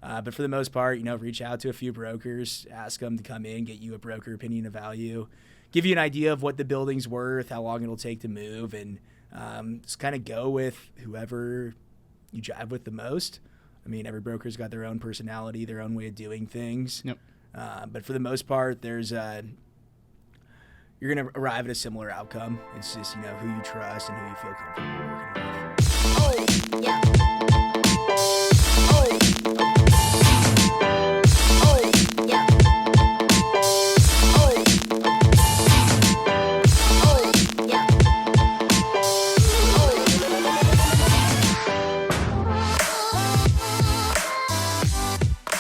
But for the most part, reach out to a few brokers, ask them to come in, get you a broker opinion of value, give you an idea of what the building's worth, how long it'll take to move, and just kind of go with whoever you jive with the most. I mean, every broker's got their own personality, their own way of doing things. Yep. But for the most part, you're going to arrive at a similar outcome. It's just, who you trust and who you feel comfortable working with. Oh, yeah.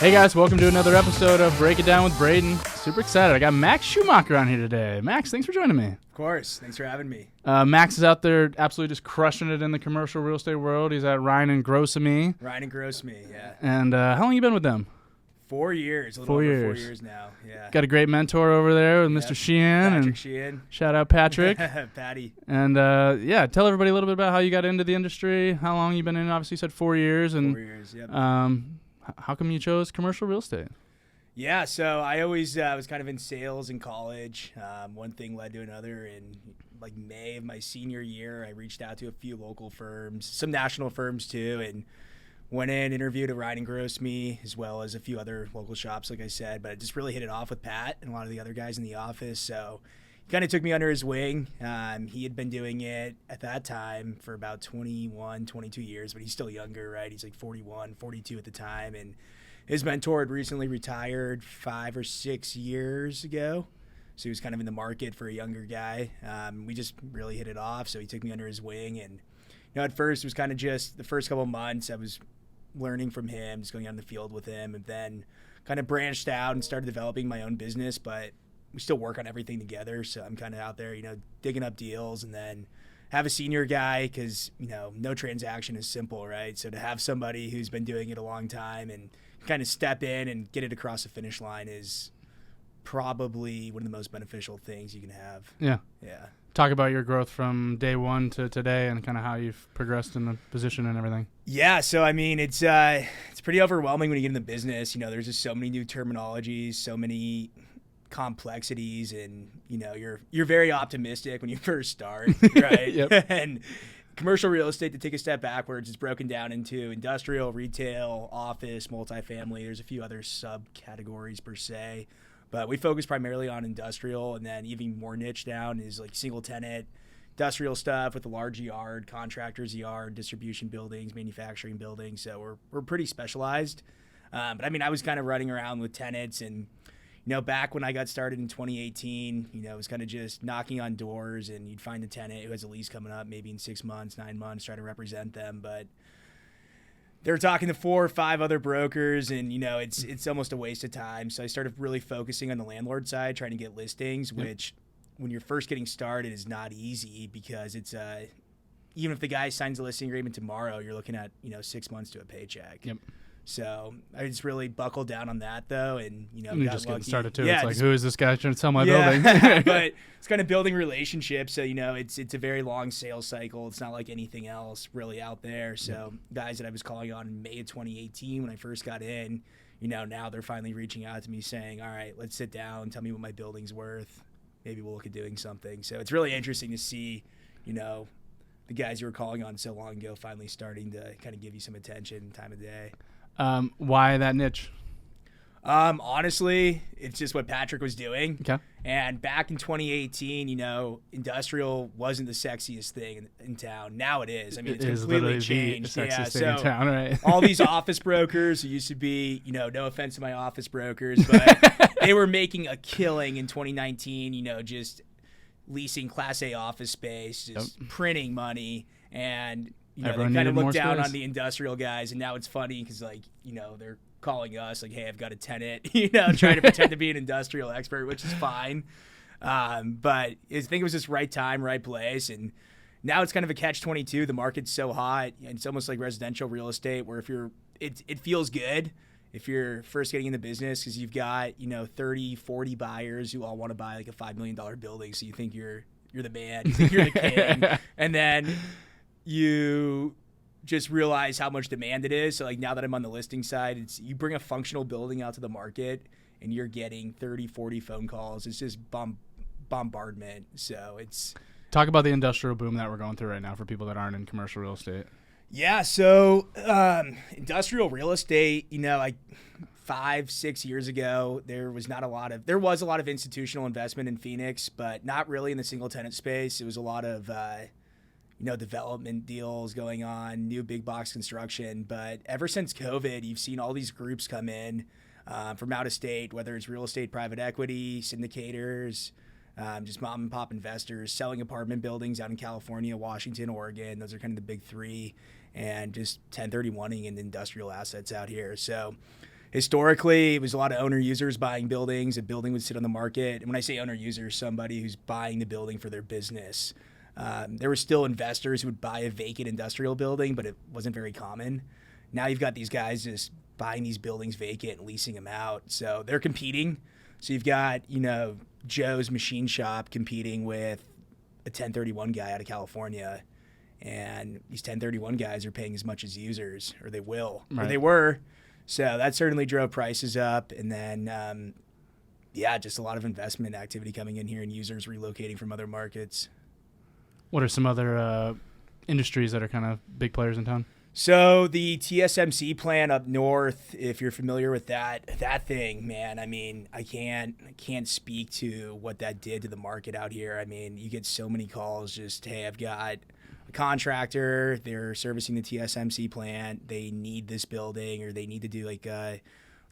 Hey guys, welcome to another episode of Break It Down with Braydon. Super excited. I got Max Schumacher on here today. Max, thanks for joining me. Of course. Thanks for having me. Max is out there absolutely just crushing it in the commercial real estate world. He's at Ryan and Grossamy. Ryan and Grossamy, yeah. And how long you been with them? 4 years. A little over 4 years now, yeah. Got a great mentor over there with Mr. Sheehan. Patrick Sheehan. Shout out Patrick. Patty. And tell everybody a little bit about how you got into the industry, how long you've been in. Obviously you said 4 years. And 4 years, yep. How come you chose commercial real estate? Yeah, so I always was kind of in sales in college. One thing led to another. In like May of my senior year, I reached out to a few local firms, some national firms too, and went in, interviewed at Ryan and Grossamy, as well as a few other local shops, like I said. But I just really hit it off with Pat and a lot of the other guys in the office. So he kind of took me under his wing. He had been doing it at that time for about 21, 22 years, but he's still younger, right? He's like 41, 42 at the time. And his mentor had recently retired 5 or 6 years ago. So he was kind of in the market for a younger guy. We just really hit it off. So he took me under his wing. And, at first it was kind of just the first couple of months I was learning from him, just going out in the field with him, and then kind of branched out and started developing my own business. But we still work on everything together. So I'm kind of out there, digging up deals, and then have a senior guy because, no transaction is simple, right? So to have somebody who's been doing it a long time and kind of step in and get it across the finish line is probably one of the most beneficial things you can have. Yeah. Yeah. Talk about your growth from day one to today and kind of how you've progressed in the position and everything. Yeah, so I mean, it's pretty overwhelming when you get in the business. There's just so many new terminologies, so many complexities, and you're very optimistic when you first start, right? Yep. And commercial real estate, to take a step backwards, is broken down into industrial, retail, office, multifamily. There's a few other subcategories per se, but we focus primarily on industrial, and then even more niche down is like single tenant industrial stuff with a large yard, contractors yard, distribution buildings, manufacturing buildings. So we're pretty specialized. But I mean, I was kind of running around with tenants, and back when I got started in 2018, it was kind of just knocking on doors, and you'd find a tenant who has a lease coming up maybe in 6 months, 9 months, try to represent them. But they're talking to 4 or 5 other brokers, and, it's almost a waste of time. So I started really focusing on the landlord side, trying to get listings, which when you're first getting started is not easy because it's even if the guy signs a listing agreement tomorrow, you're looking at, 6 months to a paycheck. Yep. So I just really buckled down on that, though, and you got just lucky. getting started too. Yeah, it's like, who is this guy trying to sell my building? But it's kind of building relationships. So it's a very long sales cycle. It's not like anything else really out there. So guys that I was calling on in May of 2018 when I first got in, now they're finally reaching out to me saying, "All right, let's sit down. Tell me what my building's worth. Maybe we'll look at doing something." So it's really interesting to see, the guys you were calling on so long ago finally starting to kind of give you some attention, time of day. Why that niche? Honestly, it's just what Patrick was doing. Okay. And back in 2018, industrial wasn't the sexiest thing in town. Now it is. I mean, it's completely changed. The sexiest thing in town, right? All these office brokers who used to be, no offense to my office brokers, but they were making a killing in 2019, just leasing Class A office space, just printing money, and they kind of look down on the industrial guys. And now it's funny because, they're calling us like, "Hey, I've got a tenant," trying to pretend to be an industrial expert, which is fine. But I think it was just right time, right place. And now it's kind of a catch-22. The market's so hot. It's almost like residential real estate where it feels good if you're first getting in the business because you've got, 30, 40 buyers who all want to buy like a $5 million building. So you think you're the man, you think you're the king. And then you just realize how much demand it is. So like now that I'm on the listing side, it's you bring a functional building out to the market and you're getting 30, 40 phone calls. It's just bombardment. So it's Talk about the industrial boom that we're going through right now for people that aren't in commercial real estate. yeah. So industrial real estate, like 5-6 years ago, there was a lot of institutional investment in Phoenix, but not really in the single tenant space. It was a lot of development deals going on, new big box construction. But ever since COVID, you've seen all these groups come in from out of state, whether it's real estate, private equity, syndicators, just mom and pop investors selling apartment buildings out in California, Washington, Oregon. Those are kind of the big three, and just 1031ing in industrial assets out here. So historically, it was a lot of owner users buying buildings. A building would sit on the market. And when I say owner users, somebody who's buying the building for their business. There were still investors who would buy a vacant industrial building, but it wasn't very common. Now you've got these guys just buying these buildings vacant and leasing them out. So they're competing. So you've got, Joe's Machine Shop competing with a 1031 guy out of California. And these 1031 guys are paying as much as users, or they will, right. Or they were. So that certainly drove prices up. And then, just a lot of investment activity coming in here and users relocating from other markets. What are some other industries that are kind of big players in town? So the TSMC plant up north, if you're familiar with that thing, man, I mean, I can't speak to what that did to the market out here. I mean, you get so many calls just, hey, I've got a contractor, they're servicing the TSMC plant, they need this building, or they need to do like a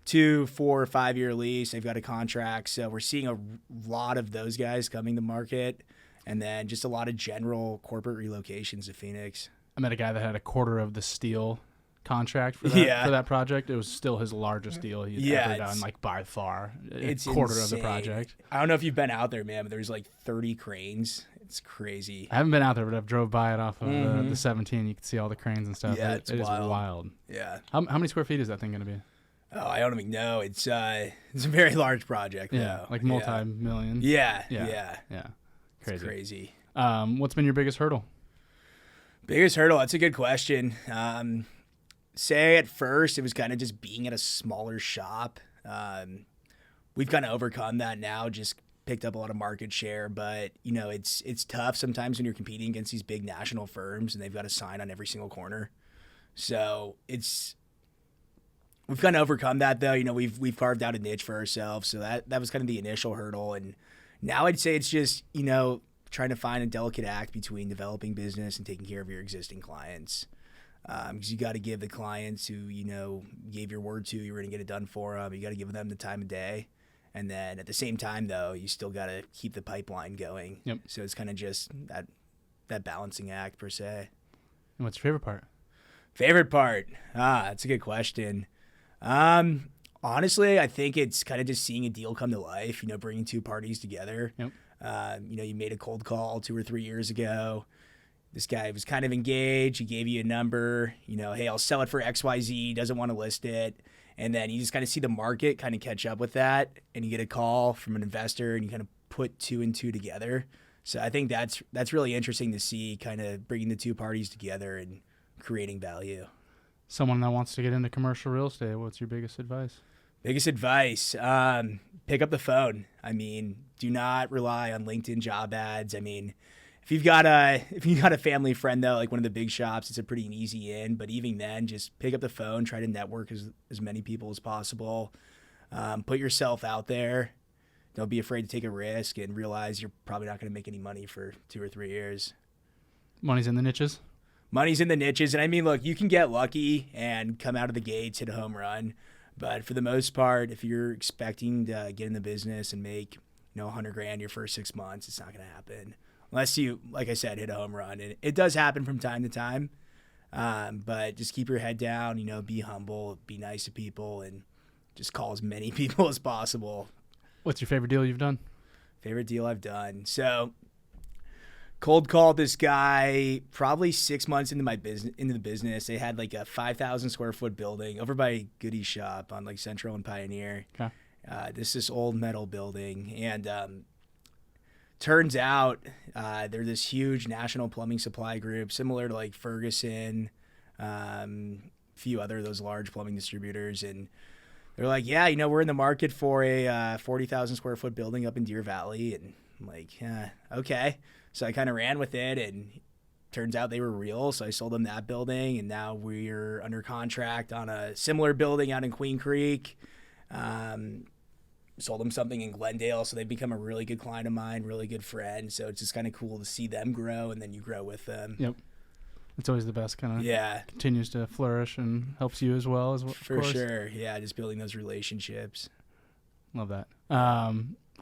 2, 4, or 5 year lease, they've got a contract. So we're seeing a lot of those guys coming to market, and then just a lot of general corporate relocations to Phoenix. I met a guy that had a quarter of the steel contract for that project. It was still his largest deal he'd ever done, like by far. It's a quarter insane. Of the project. I don't know if you've been out there, man, but there's like 30 cranes. It's crazy. I haven't been out there, but I've drove by it off of the 17. You can see all the cranes and stuff. Yeah, it is wild. Yeah. How many square feet is that thing going to be? Oh, I don't even know. It's a very large project, though. Yeah, like multi-million. Yeah. Crazy. It's crazy. What's been your biggest hurdle? Biggest hurdle? That's a good question. Say at first it was kind of just being at a smaller shop. We've kind of overcome that now, just picked up a lot of market share, but it's tough sometimes when you're competing against these big national firms and they've got a sign on every single corner. So we've kind of overcome that though. We've carved out a niche for ourselves. So that was kind of the initial hurdle. And now I'd say it's just, trying to find a delicate act between developing business and taking care of your existing clients. Because you got to give the clients who, gave your word to, you were going to get it done for them. You got to give them the time of day. And then at the same time, though, you still got to keep the pipeline going. Yep. So it's kind of just that balancing act per se. And what's your favorite part? Favorite part? That's a good question. Honestly, I think it's kind of just seeing a deal come to life, bringing two parties together. Yep. You made a cold call 2 or 3 years ago. This guy was kind of engaged. He gave you a number, hey, I'll sell it for XYZ. He doesn't want to list it. And then you just kind of see the market kind of catch up with that. And you get a call from an investor and you kind of put 2 and 2 together. So I think that's really interesting to see, kind of bringing the two parties together and creating value. Someone that wants to get into commercial real estate, what's your biggest advice? Biggest advice, pick up the phone. I mean, do not rely on LinkedIn job ads. I mean, if you've got a family friend though, like one of the big shops, it's a pretty easy in. But even then, just pick up the phone, try to network as many people as possible. Put yourself out there. Don't be afraid to take a risk and realize you're probably not going to make any money for 2 or 3 years. Money's in the niches? Money's in the niches. And I mean, look, you can get lucky and come out of the gates, hit a home run. But for the most part, if you're expecting to get in the business and make, $100,000 your first 6 months, it's not going to happen unless you, like I said, hit a home run. And it does happen from time to time. But just keep your head down, be humble, be nice to people, and just call as many people as possible. What's your favorite deal you've done? Favorite deal I've done. So cold called this guy probably 6 months into the business. They had like a 5,000 square foot building over by Goody Shop on like Central and Pioneer. Okay. This old metal building, and turns out they're this huge national plumbing supply group, similar to like Ferguson, few other of those large plumbing distributors, and they're like, yeah, we're in the market for a 40,000 square foot building up in Deer Valley. And I'm like, okay. So I kind of ran with it, and turns out they were real. So I sold them that building, and now we're under contract on a similar building out in Queen Creek. Sold them something in Glendale, so they've become a really good client of mine, really good friend. So it's just kind of cool to see them grow, and then you grow with them. Yep. It's always the best, kind of continues to flourish and helps you as well. For sure. Yeah, just building those relationships. Love that.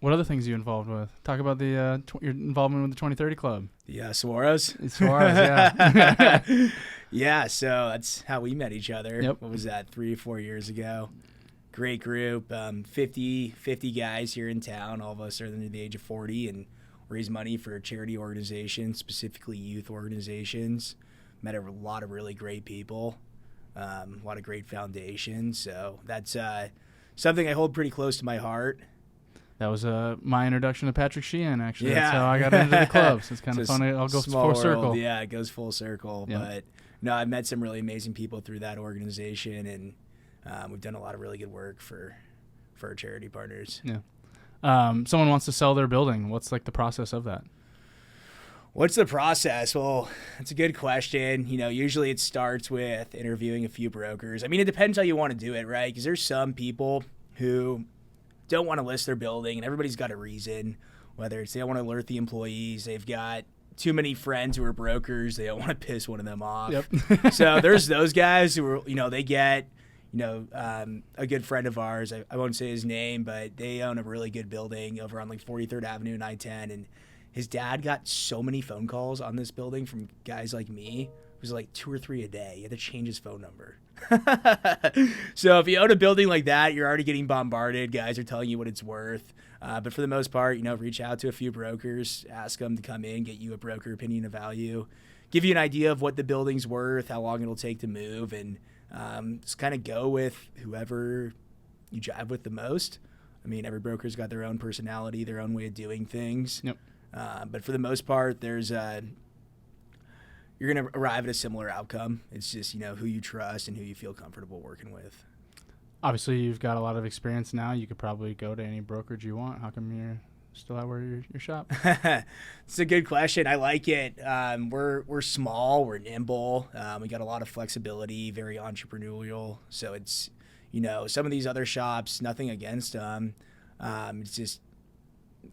What other things are you involved with? Talk about your involvement with the 2030 Club. Yeah, Saguaros. Yeah. Yeah, so that's how we met each other. Yep. What was that, 3 or 4 years ago? Great group, 50 guys here in town. All of us are under the age of 40 and raise money for charity organizations, specifically youth organizations. Met a lot of really great people, a lot of great foundations. So that's something I hold pretty close to my heart. That was my introduction to Patrick Sheehan, actually. Yeah. That's how I got into the club. So it's kind of funny. I'll go full circle. Yeah, it goes full circle. Yep. But no, I've met some really amazing people through that organization, and we've done a lot of really good work for our charity partners. Yeah. Someone wants to sell their building. What's like the process of that? What's the process? Well, that's a good question. Usually it starts with interviewing a few brokers. I mean, it depends how you want to do it, right? Because there's some people who don't want to list their building, and everybody's got a reason, whether it's they don't want to alert the employees, they've got too many friends who are brokers, they don't want to piss one of them off. Yep. So there's those guys who are, they get, a good friend of ours, I won't say his name, but they own a really good building over on like 43rd Avenue and I-10, and his dad got so many phone calls on this building from guys like me. It was like 2 or 3 a day. He had to change his phone number. So if you own a building like that, you're already getting bombarded. Guys are telling you what it's worth. But for the most part, reach out to a few brokers, ask them to come in, get you a broker opinion of value, give you an idea of what the building's worth, how long it'll take to move, and just kind of go with whoever you jive with the most. I mean, every broker's got their own personality, their own way of doing things. Yep. But for the most part, there's you're going to arrive at a similar outcome. It's just, who you trust and who you feel comfortable working with. Obviously, you've got a lot of experience now. You could probably go to any brokerage you want. How come you're still out where your shop? It's a good question. I like it. We're small. We're nimble. We got a lot of flexibility, very entrepreneurial. So it's, some of these other shops, nothing against them. It's just,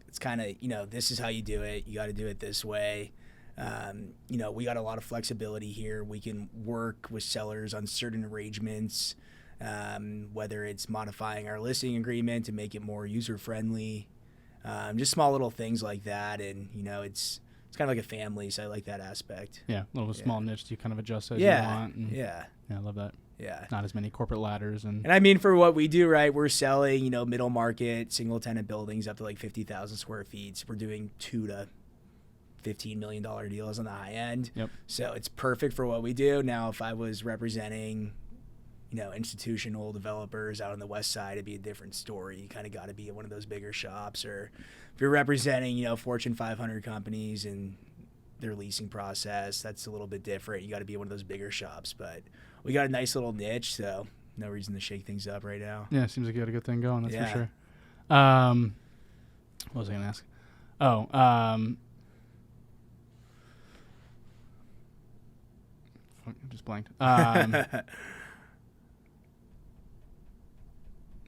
it's kind of, this is how you do it. You got to do it this way. We got a lot of flexibility here. We can work with sellers on certain arrangements, whether it's modifying our listing agreement to make it more user-friendly, just small little things like that. And, it's kind of like a family, so I like that aspect. Yeah, a little small niche you kind of adjust as you want. And Yeah, I love that. Yeah. Not as many corporate ladders. And I mean, for what we do, right, we're selling, middle market, single-tenant buildings up to like 50,000 square feet. So we're doing $2 to $15 million deals on the high end. Yep. So it's perfect for what we do. Now, if I was representing, institutional developers out on the west side, it'd be a different story. You kind of got to be at one of those bigger shops. Or if you're representing, Fortune 500 companies and their leasing process, that's a little bit different. You got to be at one of those bigger shops. But we got a nice little niche, so no reason to shake things up right now. Yeah, seems like you got a good thing going, that's for sure. What was I going to ask? Just blanked.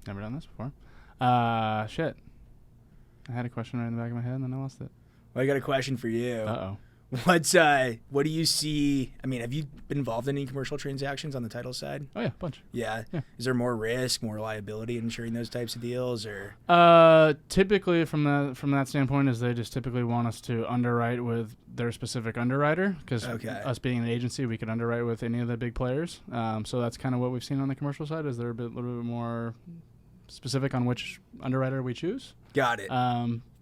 Never done this before. Shit. I had a question right in the back of my head, and then I lost it. Well, I got a question for you. Uh-oh. What do you see? I mean, have you been involved in any commercial transactions on the title side? Oh, yeah, a bunch. Yeah. Is there more risk, more liability in insuring those types of deals, or? Typically, from that standpoint, is they just typically want us to underwrite with their specific underwriter, because us being an agency, we could underwrite with any of the big players. So that's kind of what we've seen on the commercial side. Is they're a little bit more specific on which underwriter we choose. Got it.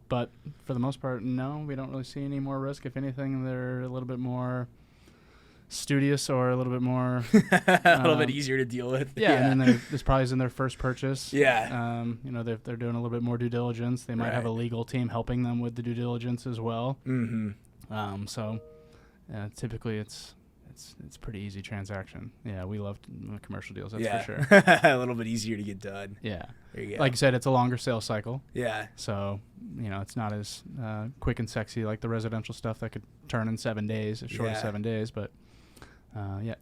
But for the most part, no, we don't really see any more risk. If anything, they're a little bit more studious or a little bit more... a little bit easier to deal with. Yeah, and then this probably is in their first purchase. Yeah. They're doing a little bit more due diligence. They might have a legal team helping them with the due diligence as well. Mm-hmm. So typically it's it's pretty easy transaction. Yeah, we love commercial deals. That's for sure. A little bit easier to get done. Yeah. There you go. Like you said, it's a longer sales cycle. Yeah. So, it's not as quick and sexy like the residential stuff that could turn in 7 days, as short as 7 days. But,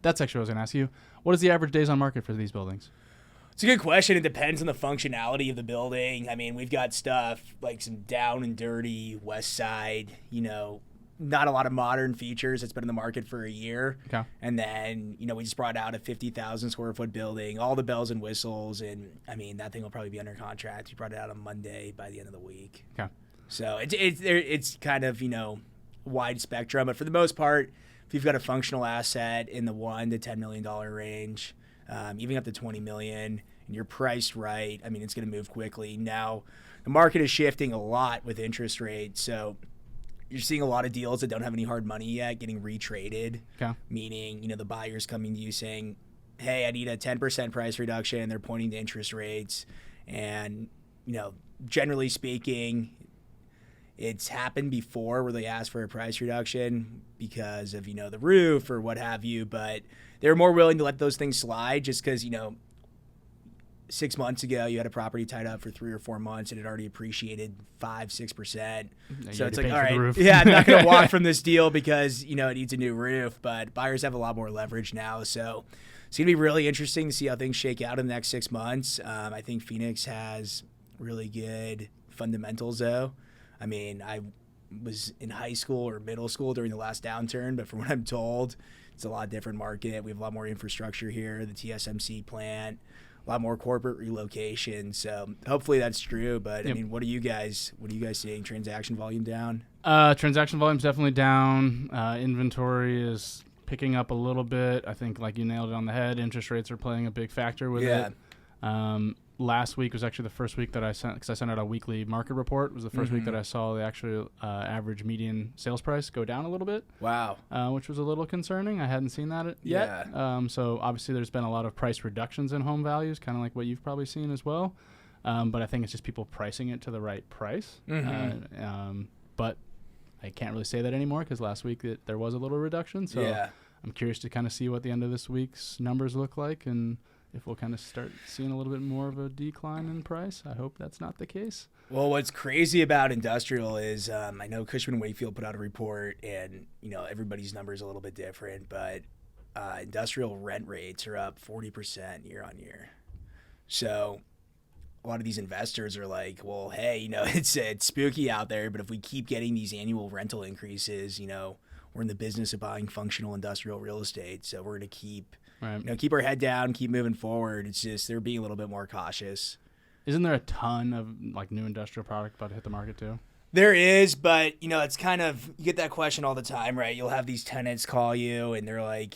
that's actually what I was going to ask you. What is the average days on market for these buildings? It's a good question. It depends on the functionality of the building. I mean, we've got stuff like some down and dirty West Side, not a lot of modern features. It's been in the market for a year. Okay. And then, we just brought out a 50,000 square foot building, all the bells and whistles. And I mean, that thing will probably be under contract. We brought it out on Monday by the end of the week. Okay. So it's kind of, wide spectrum. But for the most part, if you've got a functional asset in the $1 to $10 million range, even up to $20 million, and you're priced right, I mean, it's going to move quickly. Now, the market is shifting a lot with interest rates. So you're seeing a lot of deals that don't have any hard money yet getting retraded, meaning, the buyer's coming to you saying, hey, I need a 10% price reduction. They're pointing to interest rates. And, generally speaking, it's happened before where they ask for a price reduction because of, the roof or what have you. But they're more willing to let those things slide just because, 6 months ago, you had a property tied up for 3 or 4 months and it already appreciated 5-6%. So it's like, all right, I'm not going to walk from this deal because, it needs a new roof, but buyers have a lot more leverage now. So it's going to be really interesting to see how things shake out in the next 6 months. I think Phoenix has really good fundamentals though. I mean, I was in high school or middle school during the last downturn, but from what I'm told, it's a lot different market. We have a lot more infrastructure here, the TSMC plant, a lot more corporate relocation. So hopefully that's true. But I mean, what are you guys seeing? Transaction volume down? Transaction volume's definitely down. Inventory is picking up a little bit. I think like you nailed it on the head. Interest rates are playing a big factor with it. Last week was actually the first week that I sent, because I sent out a weekly market report. It was the first week that I saw the actual average median sales price go down a little bit. Wow. Which was a little concerning. I hadn't seen that yet. Yeah. So obviously there's been a lot of price reductions in home values, kind of like what you've probably seen as well. But I think it's just people pricing it to the right price. But I can't really say that anymore because last week there was a little reduction. So I'm curious to kind of see what the end of this week's numbers look like and if we'll kind of start seeing a little bit more of a decline in price. I hope that's not the case. Well, what's crazy about industrial is I know Cushman & Wakefield put out a report and, everybody's number is a little bit different, but industrial rent rates are up 40% year on year. So a lot of these investors are like, well, hey, it's spooky out there, but if we keep getting these annual rental increases, we're in the business of buying functional industrial real estate. So we're going to keep keep our head down, keep moving forward. It's just they're being a little bit more cautious. Isn't there a ton of like new industrial product about to hit the market too? There is, but it's kind of, you get that question all the time, right? You'll have these tenants call you and they're like,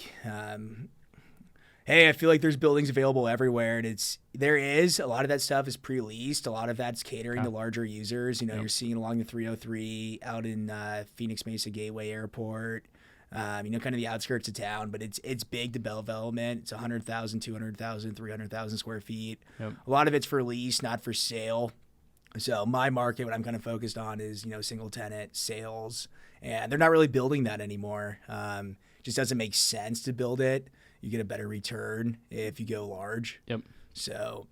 hey, I feel like there's buildings available everywhere. And there is. A lot of that stuff is pre-leased. A lot of that's catering to larger users. You're seeing along the 303 out in Phoenix Mesa Gateway Airport. Kind of the outskirts of town, but it's big development. It's 100,000, 200,000, 300,000 square feet. Yep. A lot of it's for lease, not for sale. So my market, what I'm kind of focused on is, single tenant sales, and they're not really building that anymore. Just doesn't make sense to build it. You get a better return if you go large. Yep. So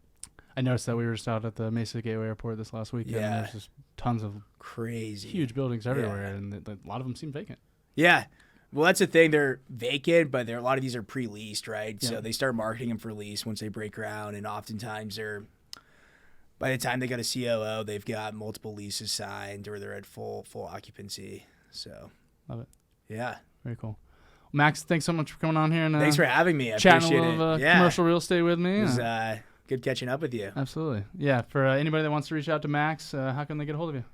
I noticed that we were just out at the Mesa Gateway Airport this last weekend. Yeah. There's just tons of crazy huge buildings everywhere, and a lot of them seem vacant. Yeah. Well, that's the thing. They're vacant, but a lot of these are pre-leased, right? Yeah. So they start marketing them for lease once they break ground, and oftentimes by the time they got a COO, they've got multiple leases signed or they're at full occupancy. So love it. Yeah. Very cool. Max, thanks so much for coming on here and thanks for having me. I chatting appreciate a little commercial real estate with me. It was good catching up with you. Absolutely. Yeah. For anybody that wants to reach out to Max, how can they get a hold of you?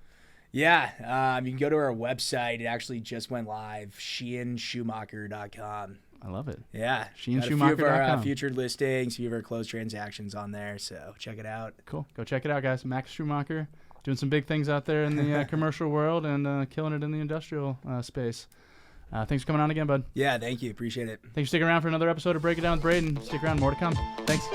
Yeah, you can go to our website. It actually just went live, sheanschumacher.com. I love it. Yeah. sheanschumacher.com. A few of our featured listings, a few of our closed transactions on there, so check it out. Cool. Go check it out, guys. Max Schumacher doing some big things out there in the commercial world and killing it in the industrial space. Thanks for coming on again, bud. Yeah, thank you. Appreciate it. Thanks for sticking around for another episode of Break It Down with Braydon. Stick around. More to come. Thanks.